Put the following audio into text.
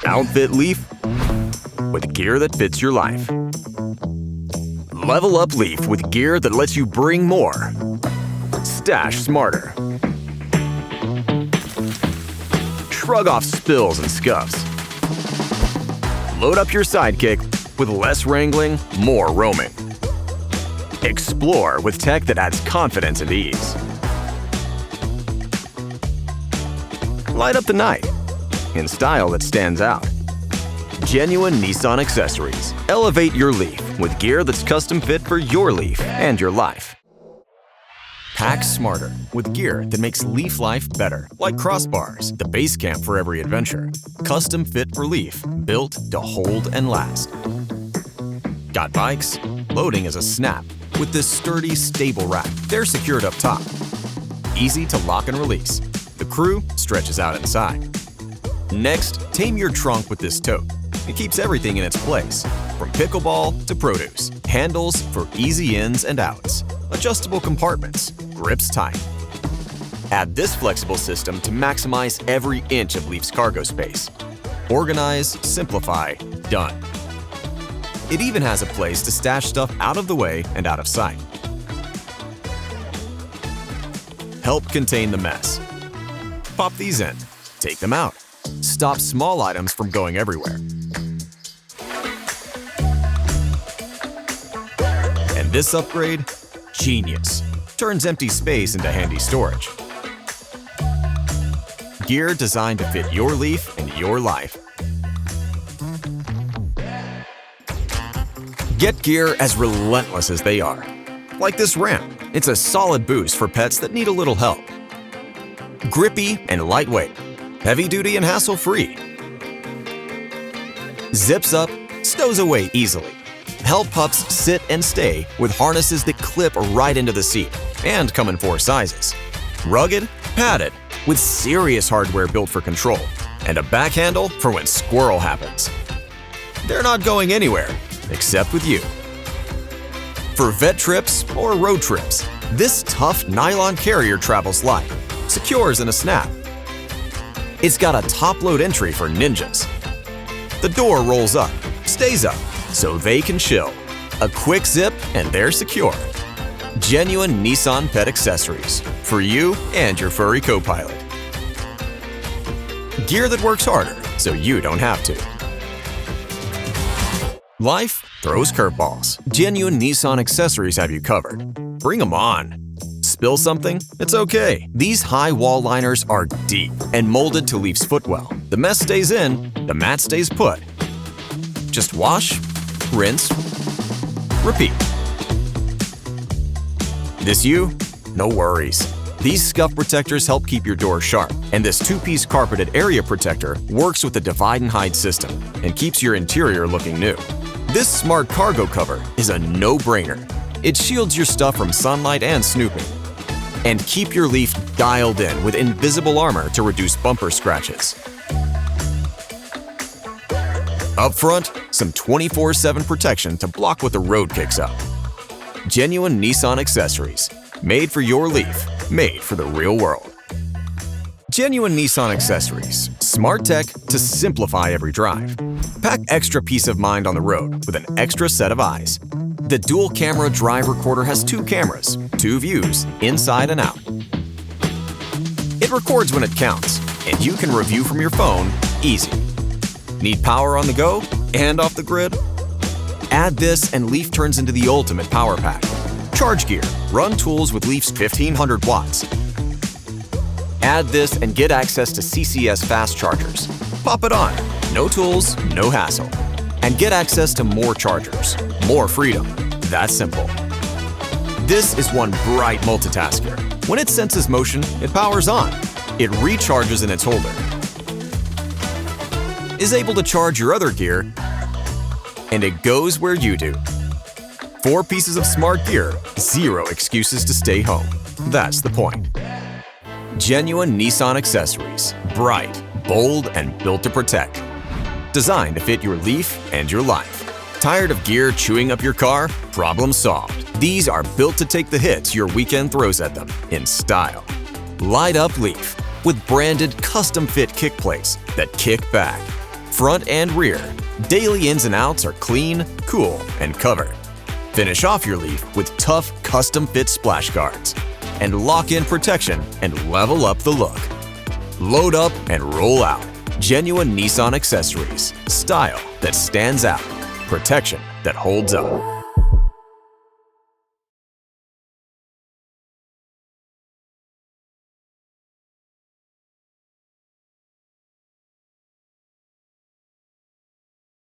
Outfit LEAF with gear that fits your life. Level up LEAF with gear that lets you bring more. Stash smarter. Shrug off spills and scuffs. Load up your sidekick with less wrangling, more roaming. Explore with tech that adds confidence and ease. Light up the night in style that stands out. Genuine Nissan accessories. Elevate your LEAF with gear that's custom fit for your LEAF and your life. Pack smarter with gear that makes LEAF life better, like Crossbars, the base camp for every adventure. Custom fit for LEAF, built to hold and last. Got bikes? Loading is a snap with this sturdy, stable rack. They're secured up top. Easy to lock and release. The crew stretches out inside. Next, tame your trunk with this tote. It keeps everything in its place, from pickleball to produce. Handles for easy ins and outs. Adjustable compartments, grips tight. Add this flexible system to maximize every inch of LEAF's cargo space. Organize, simplify, done. It even has a place to stash stuff out of the way and out of sight. Help contain the mess. Pop these in, take them out. Stop small items from going everywhere. And this upgrade? Genius. Turns empty space into handy storage. Gear designed to fit your LEAF and your life. Get gear as relentless as they are. Like this ramp. It's a solid boost for pets that need a little help. Grippy and lightweight. Heavy-duty and hassle-free. Zips up, stows away easily. Help pups sit and stay with harnesses that clip right into the seat and come in 4 sizes. Rugged, padded, with serious hardware built for control, and a back handle for when squirrel happens. They're not going anywhere, except with you. For vet trips or road trips, this tough nylon carrier travels light, secures in a snap. It's got a top-load entry for ninjas. The door rolls up, stays up, so they can chill. A quick zip and they're secure. Genuine Nissan pet accessories for you and your furry co-pilot. Gear that works harder so you don't have to. Life throws curveballs. Genuine Nissan accessories have you covered. Bring them on. Spill something? It's okay. These high wall liners are deep and molded to LEAF's footwell. The mess stays in, the mat stays put. Just wash, rinse, repeat. This you? No worries. These scuff protectors help keep your door sharp, and this 2-piece carpeted area protector works with the divide and hide system and keeps your interior looking new. This smart cargo cover is a no-brainer. It shields your stuff from sunlight and snooping. And keep your LEAF dialed in with invisible armor to reduce bumper scratches. Up front, some 24/7 protection to block what the road kicks up. Genuine Nissan accessories. Made for your LEAF. Made for the real world. Genuine Nissan accessories. Smart tech to simplify every drive. Pack extra peace of mind on the road with an extra set of eyes. The dual-camera drive recorder has 2 cameras, 2 views, inside and out. It records when it counts, and you can review from your phone easy. Need power on the go and off the grid? Add this and LEAF turns into the ultimate power pack. Charge gear. Run tools with LEAF's 1500 watts. Add this and get access to CCS fast chargers. Pop it on. No tools, no hassle. And get access to more chargers. More freedom. That's simple. This is one bright multitasker. When it senses motion, it powers on. It recharges in its holder. Is able to charge your other gear, and it goes where you do. 4 pieces of smart gear, 0 excuses to stay home. That's the point. Genuine Nissan accessories. Bright, bold, and built to protect. Designed to fit your LEAF and your life. Tired of gear chewing up your car? Problem solved. These are built to take the hits your weekend throws at them in style. Light up LEAF with branded custom-fit kick plates that kick back. Front and rear, daily ins and outs are clean, cool, and covered. Finish off your Leaf with tough custom-fit splash guards and lock-in protection and level up the look. Load up and roll out. Genuine Nissan accessories. Style that stands out. Protection that holds up.